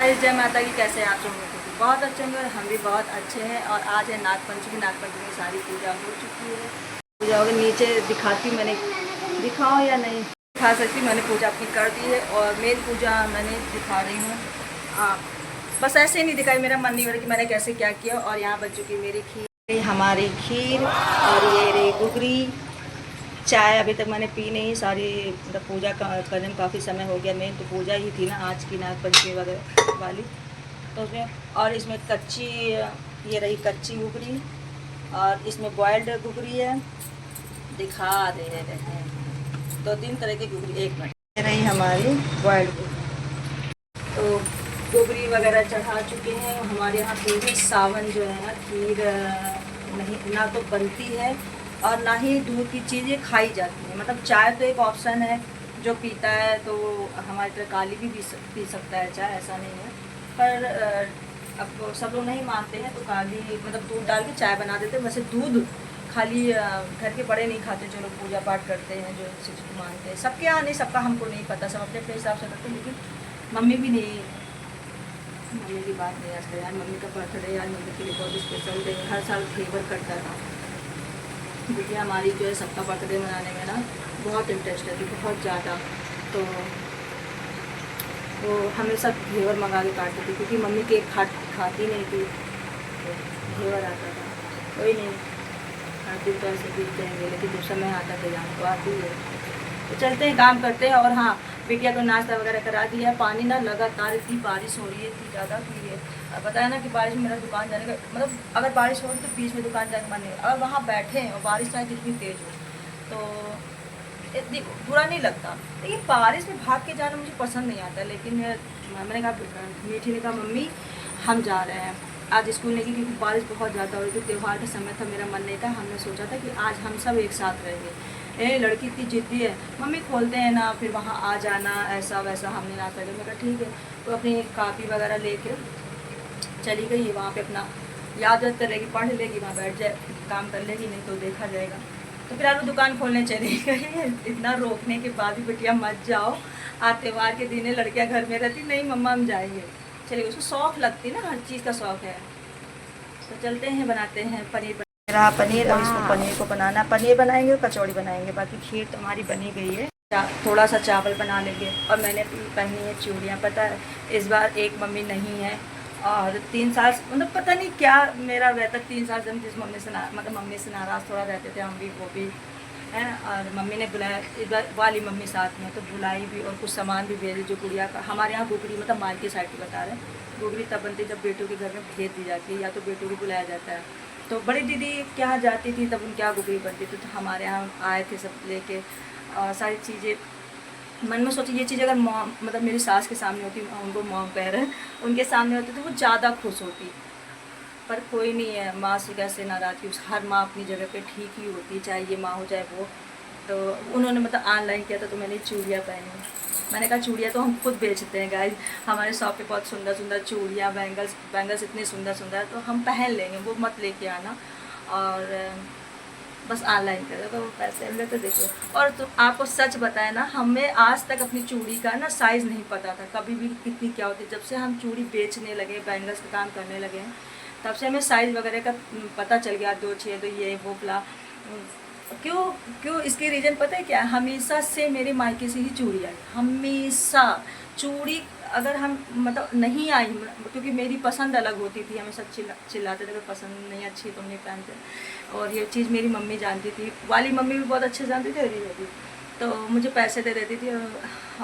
जय माता की। कैसे हैं आप सब लोग? बहुत अच्छे होंगे और हम भी बहुत अच्छे हैं। और आज है नागपंचमी। नागपंचमी की सारी पूजा हो चुकी है। पूजा होगी नीचे दिखाती मैंने, दिखाओ या नहीं दिखा सकती, मैंने पूजा अपनी कर दी है और मेन पूजा मैंने दिखा रही हूँ। बस ऐसे ही नहीं दिखाई, मेरा मन नहीं हो रहा कि मैंने कैसे क्या किया। और यहाँ बन चुकी मेरी खीर, हमारी खीर। और ये रही गुगरी। चाय अभी तक मैंने पी नहीं, सारी मतलब पूजा करने में काफ़ी समय हो गया। मेन तो पूजा ही थी ना आज की, नागपंचमी वगैरह वाली। तो उसमें और इसमें कच्ची, ये रही कच्ची गुगरी और इसमें बॉयल्ड गुगरी है। दिखा दे रहे हैं दो तीन तरह की गुगरी। एक मिनट, ये रही हमारी बॉयल्ड गुगरी। तो गुगरी वगैरह चढ़ा चुके हैं। हमारे यहाँ पूरे सावन जो है ना खीर नहीं ना तो बनती है और ना ही दूध की चीज़ें खाई जाती हैं। मतलब चाय तो एक ऑप्शन है, जो पीता है तो हमारी तरह काली भी पी सकता है चाय, ऐसा नहीं है। पर अब सब लोग नहीं मानते हैं तो काली मतलब दूध डाल के चाय बना देते हैं। वैसे दूध खाली घर के बड़े नहीं खाते, जो लोग पूजा पाठ करते हैं, जो शिव को मानते हैं। सबके यहाँ नहीं, सबका हमको नहीं पता, सब अपने अपने हिसाब से करते हैं। लेकिन मम्मी भी नहीं, मम्मी की बात नहीं आज यार। मम्मी का बर्थडे यार, मम्मी के लिए बहुत स्पेशल डे, हर साल फेवर करता था। क्योंकि हमारी जो है सबका बर्थडे मनाने में ना बहुत इंटरेस्ट है, बहुत ज़्यादा। तो वो हमेशा घेवर मंगा के काटती थी, क्योंकि मम्मी केक खाती नहीं थी, तो घेवर आता था। कोई नहीं, हर दिन तो ऐसे बीत जाएंगे, लेकिन जब समय आता तो यहाँ तो आती है। तो चलते हैं, काम करते हैं। और हाँ, बिटिया को नाश्ता वगैरह करा दिया है। पानी ना लगातार इतनी बारिश हो रही है, इतनी ज़्यादा कि ये बताया ना कि बारिश में मेरा दुकान जाने का मतलब, अगर बारिश हो तो बीच में दुकान जाने का मन नहीं। अगर वहाँ बैठे हैं और बारिश चाहे कितनी तेज़ हो तो इतनी बुरा नहीं लगता। लेकिन बारिश में भाग के जाना मुझे पसंद नहीं आता। लेकिन मैंने कहा, मीठी ने कहा मम्मी हम जा रहे हैं आज स्कूल नहीं, क्योंकि बारिश बहुत ज़्यादा हो रही थी, त्यौहार का समय था, मेरा मन नहीं था। हमने सोचा था कि आज हम सब एक साथ रहेंगे। लड़की इतनी जिद्दी है, मम्मी खोलते हैं ना फिर वहाँ आ जाना, ऐसा वैसा। हमने ना कर, मैं कहा ठीक है। तो अपनी कापी वगैरह लेके चली गई। वहाँ पे अपना याद करेगी, पढ़ लेगी, वहाँ बैठ जाए, काम कर लेगी, नहीं तो देखा जाएगा। तो फिर वो दुकान खोलने चली गई। इतना रोकने के बाद भी बेटिया मत जाओ, आज त्यौहार के दिन लड़कियाँ घर में रहती, नहीं मम्मा हम जाएंगे। चलिए, उसको शौक़ लगती ना, हर चीज़ का शौक़ है। तो चलते हैं, बनाते हैं पनीर। रहा पनीर, अब इसको पनीर को बनाना, पनीर बनाएंगे और कचौड़ी बनाएंगे। बाकी खीर तो हमारी बनी गई है। थोड़ा सा चावल बना लेंगे। और मैंने पहनी है चूड़ियाँ। पता है इस बार एक मम्मी नहीं है और 3 साल मतलब पता नहीं क्या मेरा रहता, 3 साल से हम जिस मम्मी से मतलब मम्मी से नाराज़ थोड़ा रहते थे हम भी, वो भी है। और मम्मी ने बुलाया, इस बार वाली मम्मी साथ में, तो बुलाई भी और कुछ सामान भी भेजे। जो गुड़िया का हमारे यहाँ गुगरी मतलब मायके साइड की बता रहे हैं, गुगरी तब बनती जब बेटों के घर में भेज दी जाती है या तो बेटों को बुलाया जाता है। तो बड़ी दीदी क्या जाती थी तब उनके यहाँ गुगरी बनती थी। तो हमारे यहाँ आए थे सब लेके सारी चीज़ें। मन में सोची ये चीज़ अगर मॉम मतलब मेरी सास के सामने होती, उनको मॉम कह रहे हैं, उनके सामने होती तो वो ज़्यादा खुश होती। पर कोई नहीं है, माँ से कैसे नाराज़ की, हर माँ अपनी जगह पे ठीक ही होती, चाहे ये माँ हो चाहे वो। तो उन्होंने मतलब ऑनलाइन किया था तो मैंने चूड़ियाँ पहनी। मैंने कहा चूड़ियाँ तो हम खुद बेचते हैं गाइस, हमारे शॉप पे बहुत सुंदर सुंदर चूड़ियाँ, बैंगल्स इतने सुंदर सुंदर, तो हम पहन लेंगे, वो मत लेके आना। और बस ऑनलाइन करो तो पैसे मिले तो देखो। और तो आपको सच बताया ना, हमें आज तक अपनी चूड़ी का ना साइज़ नहीं पता था कभी भी कितनी क्या होती। जब से हम चूड़ी बेचने लगे, बैंगल्स का काम करने लगे हैं, तब से हमें साइज़ वगैरह का पता चल गया। 2 6 तो ये वो फला। क्यों क्यों इसकी रीज़न पता है क्या? हमेशा से मेरे मायके से ही चूड़ी आई, हमेशा। चूड़ी अगर हम मतलब नहीं आई, क्योंकि मेरी पसंद अलग होती थी, हमेशा चिल्लाते थे अगर पसंद नहीं अच्छी तो नहीं पहनते। और ये चीज़ मेरी मम्मी जानती थी, वाली मम्मी भी बहुत अच्छे जानती थी, अभी भी। तो मुझे पैसे दे देती थी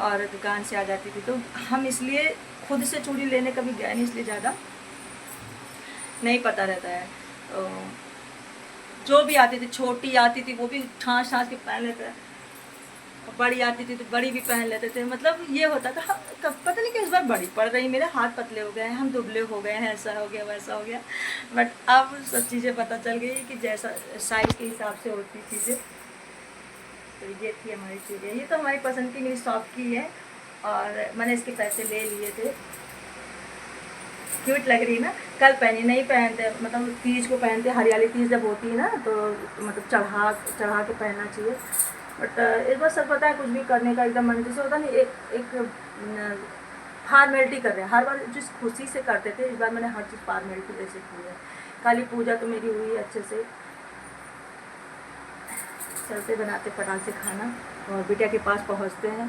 और दुकान से आ जाती थी। तो हम इसलिए खुद से चूड़ी लेने कभी गए नहीं, इसलिए ज़्यादा नहीं पता रहता है। तो जो भी आती थी, छोटी आती थी वो भी ठाँस के पहन लेते थे, बड़ी आती थी तो बड़ी भी पहन लेते थे। मतलब ये होता था। पता नहीं कि इस बार बड़ी पड़ रही, मेरे हाथ पतले हो गए हैं, हम दुबले हो गए हैं, ऐसा हो गया वैसा हो गया। बट अब सब चीज़ें पता चल गई कि जैसा साइज़ के हिसाब से होती चीज़ें। तो ये थी हमारी चीज़ें, ये तो हमारी पसंद की, मेरी शॉप की है और मैंने इसके पैसे ले लिए थे। क्यूट लग रही है ना। कल पहनी, नहीं पहनते मतलब तीज को पहनते, हरियाली तीज जब होती है ना तो मतलब चढ़ा के पहनना चाहिए। बट इस बार सब पता है कुछ भी करने का एकदम मन जैसे होता नहीं, एक फॉर्मेलिटी कर रहे हैं। हर बार जिस खुशी से करते थे, इस बार मैंने हर चीज़ फॉर्मेलिटी जैसे की है। काली पूजा तो मेरी हुई अच्छे से, चलते बनाते फटाक से खाना और बिटिया के पास पहुंचते हैं,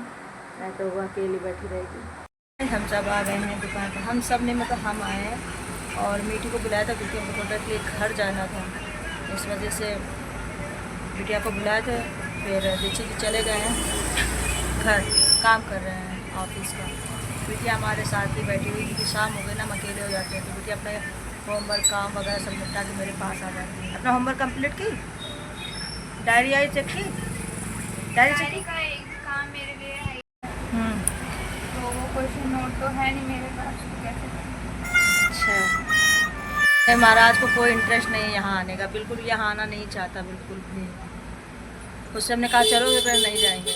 नहीं तो वो अकेली बैठी रहेगी। हम सब आ गए हैं दुकान पर, हम सब ने मतलब हम आए हैं और मीठी को बुलाया था क्योंकि हमको प्रोडक्ट लिए घर जाना था, इस वजह से बिटिया को बुलाए थे। फिर दीक्षित जी चले गए हैं घर, काम कर रहे हैं ऑफिस का। बिटिया हमारे साथ ही बैठी हुई क्योंकि शाम हो गई ना, हम अकेले हो जाते हैं, तो बिटिया अपने होमवर्क काम वगैरह सब निपटा के मेरे पास आ जाती है। अपना होमवर्क कंप्लीट की, डायरी आई चेक की, डायरी चेक का एक काम मेरे लिए है, की। तो वो क्वेश्चन नोट तो है नहीं मेरे पास, तो कैसे करूं? अच्छा, महाराज को कोई इंटरेस्ट नहीं है यहाँ आने का, बिल्कुल यहाँ आना नहीं चाहता बिल्कुल भी। उससे हमने कहा चलो फिर नहीं जाएंगे।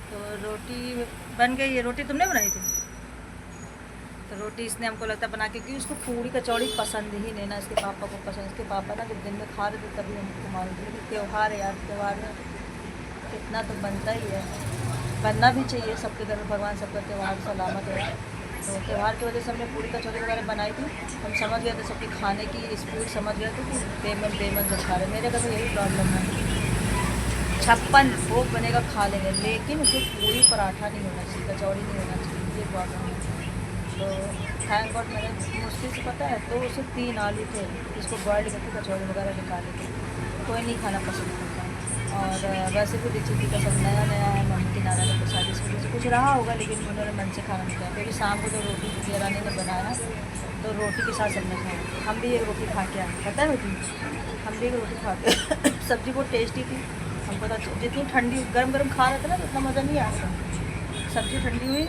तो रोटी बन गई है, रोटी तुमने बनाई थी? तो रोटी इसने हमको लगता बना के, क्योंकि उसको पूरी कचौड़ी पसंद ही नहीं ना, इसके पापा को पसंद। इसके पापा ना जब दिन में खा रहे थे तभी हमको मालूम था कि त्यौहार है यार, त्यौहार में कितना तो बनता ही है, बनना भी चाहिए सबके घर में, भगवान सबका त्यौहार सलामत है। तो त्यौहार की वजह से हमने पूरी कचौड़ी वगैरह बनाई थी। हम समझ गए थे सबके खाने की स्पीड, समझ गए थे कि बेमन बेमन से खा रहे। मेरे घर में यही प्रॉब्लम है, 56 भोग बनेगा खा लेंगे, लेकिन उसको पूरी पराठा नहीं होना चाहिए, कचौड़ी नहीं होना चाहिए, ये प्रॉब्लम है। तो थैंक गॉड मैंने मुश्किल से पता है तो उसे 3 आलू थे, इसको बॉइल्ड करके कचौड़ी वगैरह निकाले थे। कोई नहीं खाना पसंद करता। और वैसे भी दीक्षित जी का सब नया नया है, मम्मी की नारायण के साथ इस वजह से कुछ रहा होगा, लेकिन उन्होंने मन से खाना नहीं खाया। क्योंकि शाम को तो रोटी देरानी ने बनाया तो रोटी के साथ सबने खाया। हम भी एक रोटी खा के आए, पता है रोटी, हम भी एक रोटी खा के सब्ज़ी बहुत टेस्टी थी। हमको तो जितनी ठंडी गर्म गर्म खा रहे थे ना, उतना मज़ा नहीं आया था। सब्ज़ी ठंडी हुई,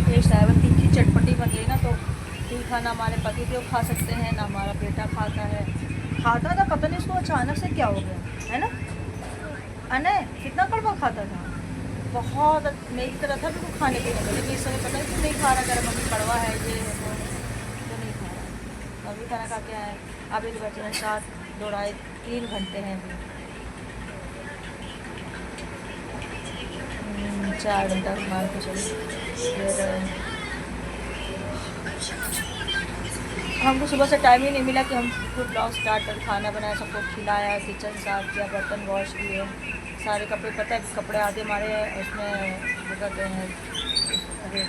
टेस्ट आया। तीखी चटपटी बन गई ना, तो तीखा ना हमारे पति देव खा सकते हैं ना हमारा बेटा खाता है। खाता था, पता नहीं इसको अचानक से क्या हो गया है ना, अने कितना कड़वा खाता था, बहुत मेरी तरह था बिल्कुल खाने के लिए। लेकिन इस समय पता है क्यों नहीं खा रहा, कर मम्मी कड़वा है ये है तो नहीं खा रहा। अभी खाना खा के आए, अभी तो बचे हैं 7 2 ढाई 3 घंटे हैं अभी, 4 घंटा मान के चलिए। फिर हमको सुबह से टाइम ही नहीं मिला कि हम खुद ब्लॉग स्टार्ट कर खाना बनाया, सबको खिलाया, किचन साफ किया, बर्तन वॉश किए, सारे कपड़े, पता है कपड़े आधे हमारे उसमें क्या कहते हैं, अरे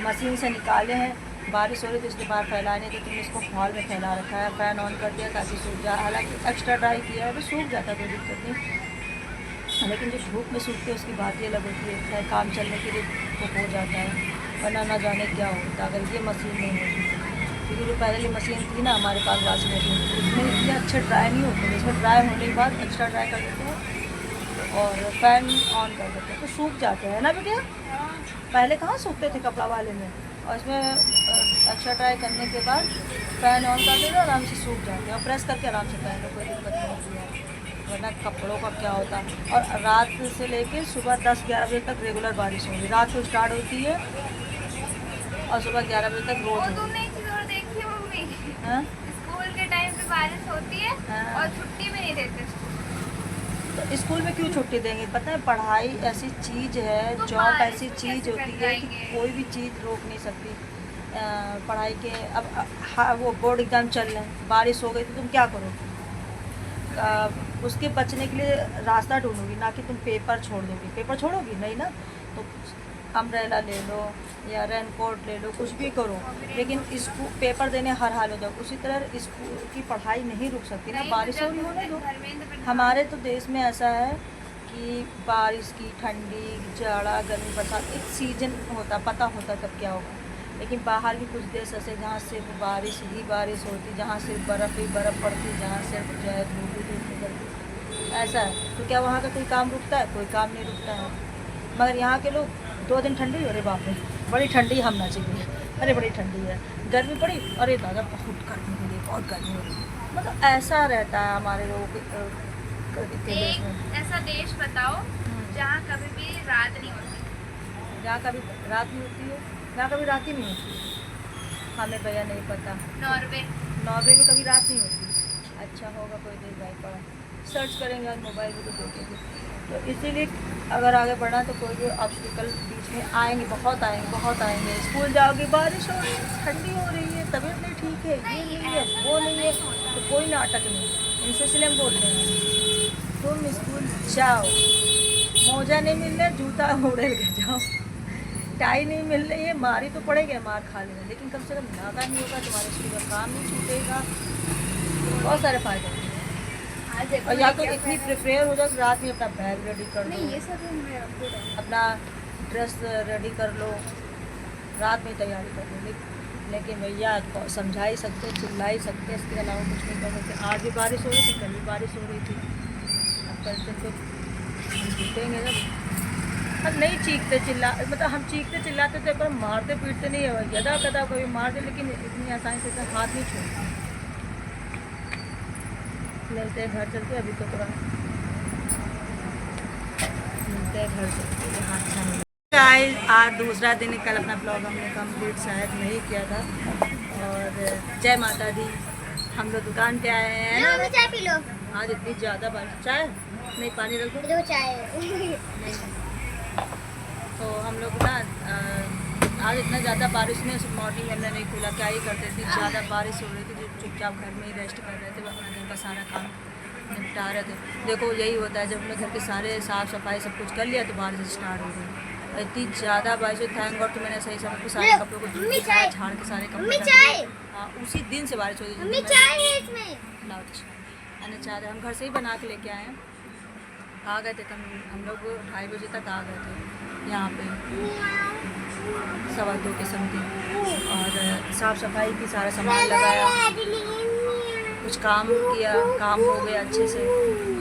मशीन से निकाले हैं। बारिश हो रही थी इसलिए बाहर फैलाने थे, तुमने इसको हॉल में फैला रखा है, फ़ैन ऑन कर दिया ताकि सूख जाए। हालांकि एक्स्ट्रा ड्राई किया है तो सूख जाता, कोई दिक्कत नहीं, लेकिन जो धूप में सूखते हैं उसकी बात ही अलग होती है। काम चलने के लिए तो हो जाता है, वरना ना जाने क्या होता अगर ये मशीन नहीं होती। क्योंकि जो पहले मशीन थी ना हमारे पास वॉशिंग मशीन, उसमें इतने अच्छे ड्राई नहीं होते। इसमें ड्राई होने के बाद एक्स्ट्रा ड्राई कर देते हैं और फ़ैन ऑन कर देते हैं तो सूख जाते हैं ना बेटिया। पहले कहाँ सूखते थे कपड़ा वाले में, और इसमें एक्स्ट्रा ड्राई करने के बाद फ़ैन ऑन कर देते आराम से सूख जाते हैं, और प्रेस करके आराम से पहन लो, कोई दिक्कत नहीं होती है। वरना कपड़ों का क्या होता है। और रात से लेके सुबह 10-11 बजे तक रेगुलर बारिश होगी, रात को स्टार्ट होती है और सुबह 11 बजे तक रोज होती है। देखिए मम्मी, हाँ? स्कूल के टाइम पे बारिश होती है हाँ। और छुट्टी भी नहीं देते। तो स्कूल में क्यों छुट्टी देंगे? पता है पढ़ाई ऐसी चीज़ है, तो जॉब ऐसी चीज़ कैसे होती कर है कि पाएंगे? कोई भी चीज़ रोक नहीं सकती। पढ़ाई के अब हाँ, वो बोर्ड एग्ज़ाम चल रहे हैं, बारिश हो गई तो तुम क्या करोगे? उसके बचने के लिए रास्ता ढूंढोगी, ना कि तुम पेपर छोड़ दोगी। पेपर छोड़ोगी नहीं ना, तो अम्ब्रेला ले लो या रेनकोट ले लो, कुछ भी करो, लेकिन स्कूल पेपर देने हर हाल हो जाओ। उसी तरह स्कूल की पढ़ाई नहीं रुक सकती ना, बारिश हो रही होने दो। हमारे तो देश में ऐसा है कि बारिश की, ठंडी, जाड़ा, गर्मी, बरसात एक सीजन होता, पता होता तब क्या होगा। लेकिन बाहर भी कुछ देश ऐसे जहाँ सिर्फ बारिश ही बारिश होती, जहाँ सिर्फ बर्फ़ ही बर्फ़ पड़ती, जहाँ सिर्फ जो है धूप ही धूप निकलती, ऐसा है। तो क्या वहाँ का कोई काम रुकता है? कोई काम नहीं रुकता है। मगर यहाँ के लोग 2 दिन ठंडी, अरे बाप रे बड़ी ठंडी, हम ना चाहिए, अरे बड़ी ठंडी है। गर्मी पड़ी, अरे दादा बहुत गर्मी हो रही है, बहुत गर्मी हो रही है। मतलब ऐसा रहता है हमारे लोगों के देश में। ऐसा देश बताओ जहाँ कभी भी रात नहीं होती। जहाँ कभी रात नहीं होती है, जहाँ कभी रात ही नहीं होती। हमें भैया नहीं पता। नॉर्वे में कभी रात नहीं होती। अच्छा होगा कोई देश भाई पड़ा, सर्च करेंगे आज मोबाइल में तो देखेंगे। तो इसीलिए अगर आगे बढ़ना तो कोई भी ऑब्स्टिकल बीच में आएंगे, बहुत आएंगे। स्कूल जाओगी, बारिश हो रही है, ठंडी हो रही है, तबीयत नहीं ठीक है, ये नहीं है, वो नहीं है, तो कोई नाटक नहीं। इनसे इसलिए हम बोलते हैं तुम स्कूल जाओ, मोजा नहीं मिल रहा, जूता उड़ेल के जाओ, टाई नहीं मिल रही है, मारी तो पड़ेगी, मार खा लेना, लेकिन कम से कम नागा नहीं होगा, तुम्हारे स्कूल का काम नहीं छूटेगा, बहुत सारे फायदे हैं। और या तो इतनी प्रिपेयर हो जाओ कि रात में अपना बैग रेडी कर लो, नहीं ये सब अपना ड्रेस रेडी कर लो, रात में तैयारी कर लो। लेकिन भैया समझा ही सकते, चिल्ला ही सकते, इसके अलावा कुछ नहीं कर सकते। आज भी बारिश हो रही थी, कल भी बारिश हो रही थी, अब कल से तो छूटेंगे ना। अब नहीं चीखते चिल्ला, मतलब हम चीखते चिल्लाते थे पर मारते पीटते नहीं है, गदा गदा कोई मार दे, लेकिन इतनी आसानी से तो हाथ नहीं छोड़ते। मिलते हैं घर चलते, अभी तो पूरा मिलते हैं घर चलते, हाथ छाने। गाइस आज दूसरा दिन, कल अपना ब्लॉग हमने कंप्लीट शायद नहीं किया था। और जय माता दी, हम लोग दुकान पे आए हैं ना। चाय पी लो। आज इतनी ज़्यादा बारिश, चाय नहीं, पानी रख दो, चाय नहीं। तो हम लोग ना आज इतना ज़्यादा बारिश में मॉर्निंग हमने नहीं खोला, क्या ही करते थे, ज़्यादा बारिश हो रही थी, जो चुपचाप घर में ही रेस्ट कर रहे थे, अपना घर का सारा काम निपटा रहे थे। देखो यही होता है, जब हमने घर के सारे साफ़ सफाई सब कुछ कर लिया तो बारिश स्टार्ट हो गई। इतनी ज़्यादा बारिश हुई, थैंक गॉड तो मैंने सही समय पर सारे कपड़ों को धुल के झाड़ के सारे कपड़े, हाँ उसी दिन से बारिश हो गई। चाय हम घर से ही बना के लेके आए हैं। आ गए थे हम लोग 2:30 बजे तक आ गए थे यहाँ पे, 2:15 के समथिंग। और साफ़ सफाई की सारा सामान लगाया, कुछ काम किया, काम हो गया अच्छे से।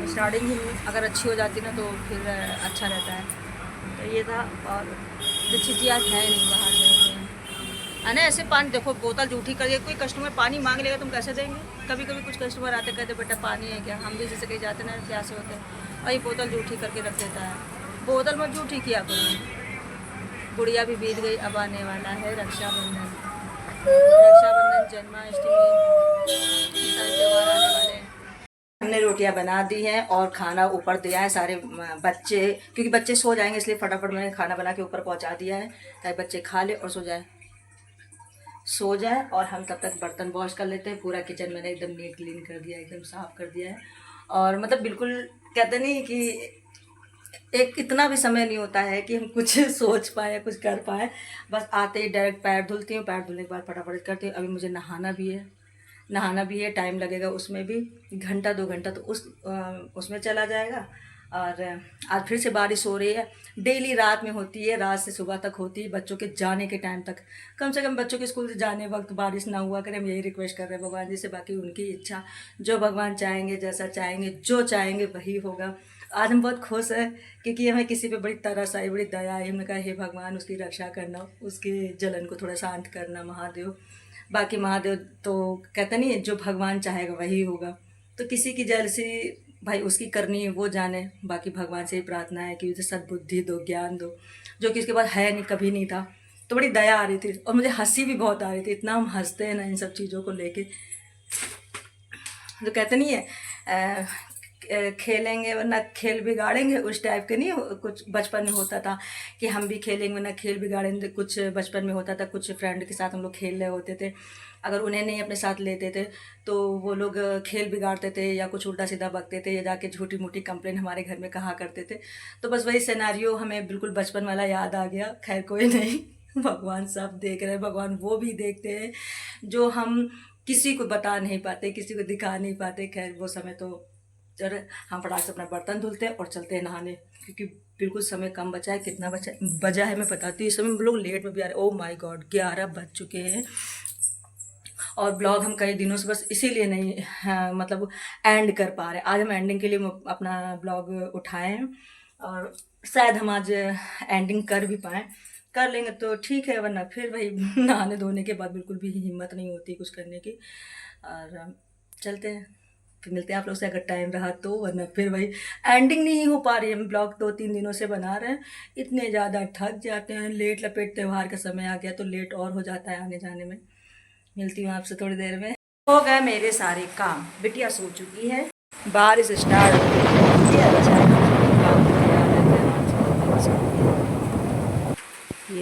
स्टार्टिंग ही अगर अच्छी हो जाती ना तो फिर अच्छा रहता है। तो ये था। और तो चीज़ आज है नहीं, बाहर गए हैं है ना। ऐसे पानी देखो, बोतल जूठी कर दिया, कोई कस्टमर पानी मांग लेगा तुम कैसे देंगे। कभी कभी कुछ कस्टमर आते कहते बेटा पानी है क्या, हम भी जैसे कहीं जाते ना प्यासे होते हैं, और ये बोतल जूठी करके रख देता है। बोतल मत जूठी किया करो। गुड़िया भी बीत गई, अब आने वाला है रक्षाबंधन, जन्माष्टमी, सारे त्यौहार आने वाले हैं। हमने रोटियां बना दी हैं और खाना ऊपर दिया है। सारे बच्चे, क्योंकि बच्चे सो जाएंगे इसलिए फटाफट मैंने खाना बना के ऊपर पहुंचा दिया है, ताकि बच्चे खा ले और सो जाए। और हम तब तक बर्तन वॉश कर लेते हैं। पूरा किचन मैंने एकदम नीट क्लीन कर दिया है, एकदम साफ़ कर दिया है। और मतलब बिल्कुल कहते नहीं कि एक इतना भी समय नहीं होता है कि हम कुछ सोच पाए, कुछ कर पाए। बस आते ही डायरेक्ट पैर धुलती हूँ, पैर धुलने के बाद फटाफट करती हूँ। अभी मुझे नहाना भी है, टाइम लगेगा उसमें भी 1-2 घंटा तो उसमें चला जाएगा। और आज फिर से बारिश हो रही है, डेली रात में होती है, रात से सुबह तक होती है, बच्चों के जाने के टाइम तक। कम से कम बच्चों के स्कूल से जाने वक्त बारिश ना हुआ करे, हम यही रिक्वेस्ट कर रहे हैं भगवान जी से। बाकी उनकी इच्छा, जो भगवान चाहेंगे, जैसा चाहेंगे, जो चाहेंगे वही होगा। आज हम बहुत खुश हैं क्योंकि हमें किसी पे बड़ी तरस आई, बड़ी दया आई। हमने कहा हे भगवान उसकी रक्षा करना, उसके जलन को थोड़ा शांत करना महादेव। बाकी महादेव तो कहते नहीं है, जो भगवान चाहेगा वही होगा। तो किसी की जैसी भाई उसकी करनी है, वो जाने। बाकी भगवान से ही प्रार्थना है कि उसे सद्बुद्धि दो, ज्ञान दो, जो कि उसके बाद है नहीं, कभी नहीं था। तो बड़ी दया आ रही थी और मुझे हंसी भी बहुत आ रही थी। इतना हम हंसते हैं ना इन सब चीज़ों को लेके। जो कहते नहीं है खेलेंगे वरना खेल बिगाड़ेंगे, उस टाइप के नहीं। कुछ बचपन में होता था कि हम भी खेलेंगे वरना खेल बिगाड़ेंगे। कुछ बचपन में होता था, कुछ फ्रेंड के साथ हम लोग खेल रहे होते थे, अगर उन्हें नहीं अपने साथ लेते थे तो वो लोग खेल बिगाड़ते थे या कुछ उल्टा सीधा बकते थे या जाके झूठी मूठी कंप्लेन हमारे घर में कहा करते थे। तो बस वही सिनेरियो हमें बिल्कुल बचपन वाला याद आ गया। खैर कोई नहीं, भगवान सब देख रहे हैं, भगवान वो भी देखते हैं जो हम किसी को बता नहीं पाते, किसी को दिखा नहीं पाते। खैर वो समय तो चल, हम फटाक से अपना बर्तन धुलते हैं और चलते हैं नहाने, क्योंकि बिल्कुल समय कम बचा है। कितना बजा है मैं बताती हूँ। इस समय हम लोग लेट में भी आ रहे हैं। ओह माय गॉड, 11 बज चुके हैं। और ब्लॉग हम कई दिनों से बस इसीलिए नहीं मतलब एंड कर पा रहे। आज हम एंडिंग के लिए अपना ब्लॉग उठाए हैं और शायद हम आज एंडिंग कर भी पाएँ। कर लेंगे तो ठीक है, वरना फिर वही नहाने धोने के बाद बिल्कुल भी हिम्मत नहीं होती कुछ करने की। और चलते हैं, फिर मिलते हैं आप लोग से अगर टाइम रहा तो, वरना फिर वही एंडिंग नहीं हो पा रही है। हम ब्लॉग 2-3 दिनों से बना रहे हैं, इतने ज़्यादा थक जाते हैं। लेट लपेट त्यौहार का समय आ गया तो लेट और हो जाता है आने जाने में। मिलती हूँ आपसे थोड़ी देर में। हो गए मेरे सारे काम, बिटिया सो चुकी है, बारिश स्टार्ट हो गई है। अच्छा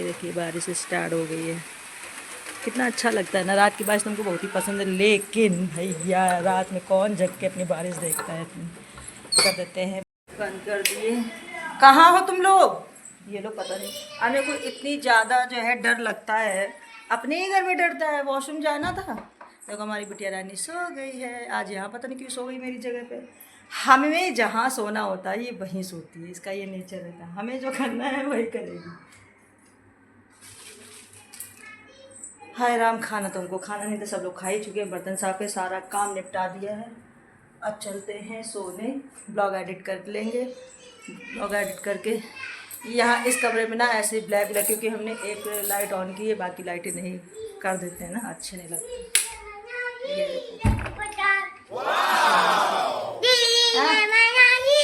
देखिए बारिश स्टार्ट हो गई है। कितना अच्छा लगता है ना, रात की बारिश तुमको बहुत ही पसंद है, लेकिन भैया रात में कौन जग के अपनी बारिश देखता है इतनी। कर देते हैं, बंद कर दिए। कहाँ हो तुम लोग? ये लोग पता नहीं, आने को इतनी ज़्यादा जो है डर लगता है, अपने ही घर में डरता है। वॉशरूम जाना था, देखो हमारी बिटिया रानी सो गई है। आज यहाँ पता नहीं क्यों सो गई मेरी जगह पे। हमें जहाँ सोना होता है ये वहीं सोती है, इसका ये नेचर रहता है, हमें जो करना है वही करेगी। हाय राम, खाना तुमको खाना नहीं तो सब लोग खा ही चुके हैं, बर्तन साफ है, सारा काम निपटा दिया है। अब चलते हैं सोने, ब्लॉग एडिट कर लेंगे। ब्लॉग एडिट करके यहाँ इस कमरे में ना ऐसे ब्लैक ब्लैक, क्योंकि हमने एक लाइट ऑन की है, बाकी लाइटें नहीं कर देते हैं ना, अच्छे नहीं लगते।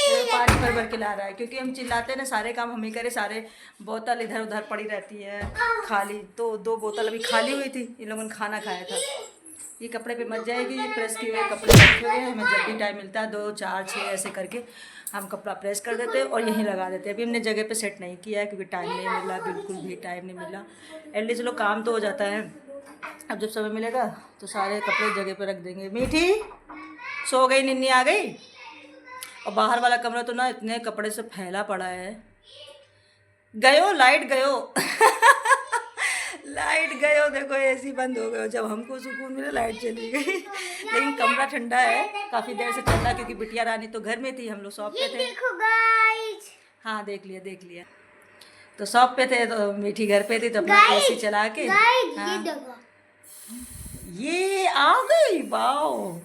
ये पानी भर भर के ला रहा है, क्योंकि हम चिल्लाते हैं ना, सारे काम हम ही करें, सारे बोतल इधर उधर पड़ी रहती है खाली। तो 2 बोतल अभी खाली हुई थी, इन लोगों ने खाना खाया था। ये कपड़े पे मच जाएगी, ये प्रेस किए हुए कपड़े रखे हुए हैं। हमें जब भी टाइम मिलता है 2 4 6 ऐसे करके हम कपड़ा प्रेस कर देते हैं और यहीं लगा देते हैं। अभी हमने जगह पे सेट नहीं किया है, क्योंकि टाइम नहीं मिला, बिल्कुल भी टाइम नहीं मिला। एटलीस्ट चलो काम तो हो जाता है। अब जब समय मिलेगा तो सारे कपड़े जगह पे रख देंगे। मीठी सो गई, निन्नी आ गई। और बाहर वाला कमरा तो ना इतने कपड़े से फैला पड़ा है। गयो लाइट गयो लाइट गयो, देखो एसी बंद हो गया। जब हमको सुकून मिला लाइट चली गई। लेकिन कमरा ठंडा है, काफ़ी देर से ठंडा, क्योंकि बिटिया रानी तो घर में थी, हम लोग शॉप पे थे। हाँ देख लिया। तो शॉप पे थे तो मीठी घर पे थी, तो अपना एसी चला के हाँ। ये आ गई, वाओ।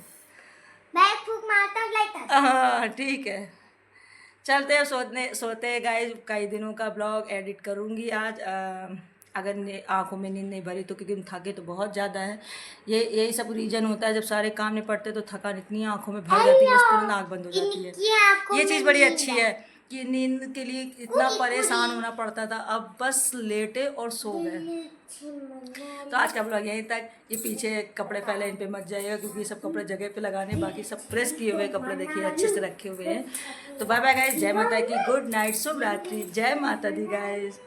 हाँ ठीक है, चलते हैं सोते हैं गाइस। कई दिनों का ब्लॉग एडिट करूँगी आज। अगर आंखों में नींद नहीं भरी तो, क्योंकि हम थके तो बहुत ज़्यादा है। यही सब रीज़न होता है, जब सारे काम निपटते तो थकान इतनी आंखों में भर जाती है, बस तुरंत आँख बंद हो जाती है। ये चीज़ बड़ी अच्छी है कि नींद के लिए इतना परेशान होना पड़ता था, अब बस लेटे और सो गए। तो आज का ब्लॉग यहीं तक। ये पीछे कपड़े पहले इन पे मत जाइएगा, क्योंकि सब कपड़े जगह पे लगाने, बाकी सब प्रेस किए हुए कपड़े देखिए अच्छे से रखे हुए हैं। तो बाय बाय गाइस, जय माता की, गुड नाइट, शुभ रात्रि, जय माता दी गाइस।